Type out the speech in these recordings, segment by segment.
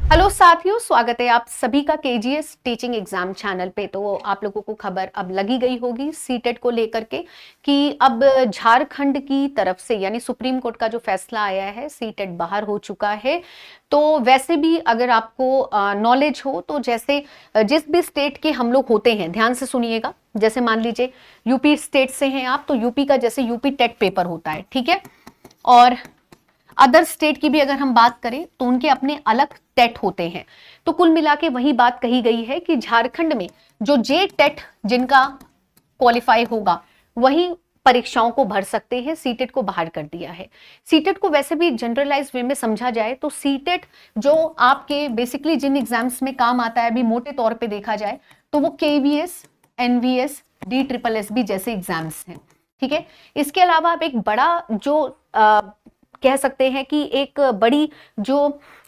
Hello साथियों, स्वागत है आप सभी का केजीएस टीचिंग एग्जाम चैनल पे। तो आप लोगों को खबर अब लगी गई होगी सीटेट को लेकर के कि अब झारखंड की तरफ से यानी सुप्रीम कोर्ट का जो फैसला आया है, सीटेट बाहर हो चुका है। तो वैसे भी अगर आपको नॉलेज हो तो जैसे जिस भी स्टेट के हम लोग होते हैं, ध्यान से सुनिएगा। जैसे मान लीजिए यूपी स्टेट से हैं आप, तो यूपी का जैसे यूपी टेट पेपर होता है, ठीक है। और अदर स्टेट की भी अगर हम बात करें तो उनके अपने अलग टेट होते हैं। तो कुल मिला के वही बात कही गई है कि झारखंड में जो जे टेट जिनका क्वालिफाई होगा वही परीक्षाओं को भर सकते हैं। सीटेट को बाहर कर दिया है। सीटेट को वैसे भी जनरलाइज वे में समझा जाए तो सीटेट जो आपके बेसिकली जिन एग्जाम्स में काम आता है, अभी मोटे तौर पे देखा जाए तो वो KVS, NVS, DSSSB जैसे एग्जाम्स हैं, ठीक है। इसके अलावा आप एक बड़ा जो कह सकते हैं कि एक बड़ी जो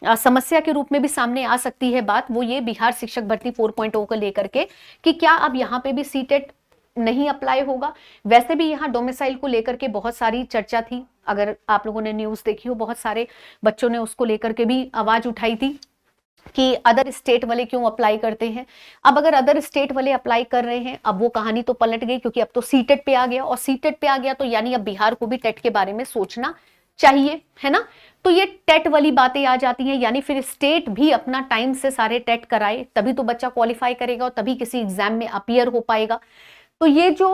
समस्या के रूप में भी सामने आ सकती है बात, वो ये बिहार शिक्षक भर्ती 4.0 को लेकर के कि क्या अब यहाँ पे भी सीटेट नहीं अप्लाई होगा। वैसे भी यहाँ डोमिसाइल को लेकर के बहुत सारी चर्चा थी। अगर आप लोगों ने न्यूज देखी हो, बहुत सारे बच्चों ने उसको लेकर के भी आवाज उठाई थी कि अदर स्टेट वाले क्यों अप्लाई करते हैं। अब अगर अदर स्टेट वाले अप्लाई कर रहे हैं, अब वो कहानी तो पलट गई, क्योंकि अब तो सीटेट पे आ गया, और सीटेट पे आ गया तो यानी अब बिहार को भी टेट के बारे में सोचना चाहिए, है ना। तो ये टेट वाली बातें आ जाती हैं, यानी फिर स्टेट भी अपना टाइम से सारे टेट कराए, तभी तो बच्चा क्वालिफाई करेगा और तभी किसी एग्जाम में अपीयर हो पाएगा। तो ये जो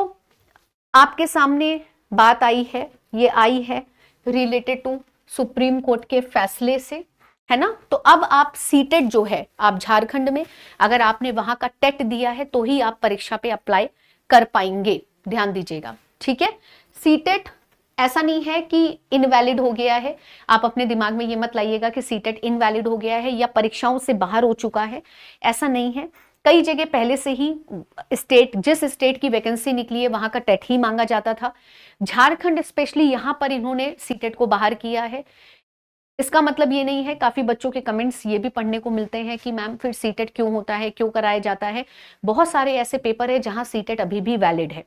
आपके सामने बात आई है, ये आई है रिलेटेड टू सुप्रीम कोर्ट के फैसले से, है ना। तो अब आप सीटेट जो है, आप झारखंड में अगर आपने वहां का टेट दिया है तो ही आप परीक्षा पे अप्लाई कर पाएंगे, ध्यान दीजिएगा, ठीक है। सीटेट ऐसा नहीं है कि इनवैलिड हो गया है। आप अपने दिमाग में ये मत लाइएगा कि सीटेट इनवैलिड हो गया है या परीक्षाओं से बाहर हो चुका है, ऐसा नहीं है। कई जगह पहले से ही स्टेट, जिस स्टेट की वैकेंसी निकली है वहां का टेट ही मांगा जाता था। झारखंड स्पेशली यहां पर इन्होंने सीटेट को बाहर किया है। इसका मतलब ये नहीं है, काफी बच्चों के कमेंट्स ये भी पढ़ने को मिलते हैं कि मैम फिर सीटेट क्यों होता है, क्यों कराया जाता है। बहुत सारे ऐसे पेपर है जहां सीटेट अभी भी वैलिड है,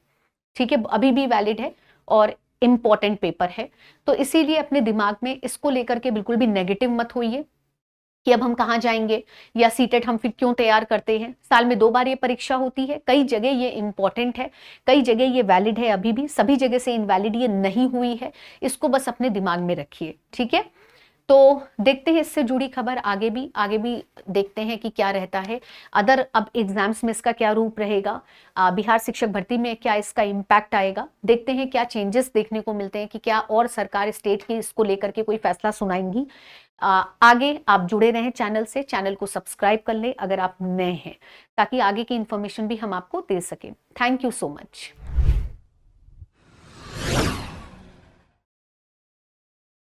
ठीक है, अभी भी वैलिड है और इंपॉर्टेंट पेपर है। तो इसीलिए अपने दिमाग में इसको लेकर के बिल्कुल भी नेगेटिव मत होइए कि अब हम कहाँ जाएंगे या सीटेट हम फिर क्यों तैयार करते हैं। साल में 2 बार ये परीक्षा होती है, कई जगह ये इंपॉर्टेंट है, कई जगह ये वैलिड है, अभी भी सभी जगह से इनवैलिड ये नहीं हुई है। इसको बस अपने दिमाग में रखिए, ठीक है। तो देखते हैं इससे जुड़ी खबर आगे भी देखते हैं कि क्या रहता है। अदर अब एग्जाम्स में इसका क्या रूप रहेगा, बिहार शिक्षक भर्ती में क्या इसका इम्पैक्ट आएगा, देखते हैं क्या चेंजेस देखने को मिलते हैं कि क्या और सरकार स्टेट की इसको लेकर के कोई फैसला सुनाएंगी। आगे आप जुड़े रहें चैनल से, चैनल को सब्सक्राइब कर लें अगर आप नए हैं, ताकि आगे की इंफॉर्मेशन भी हम आपको दे सकें। Thank you so much.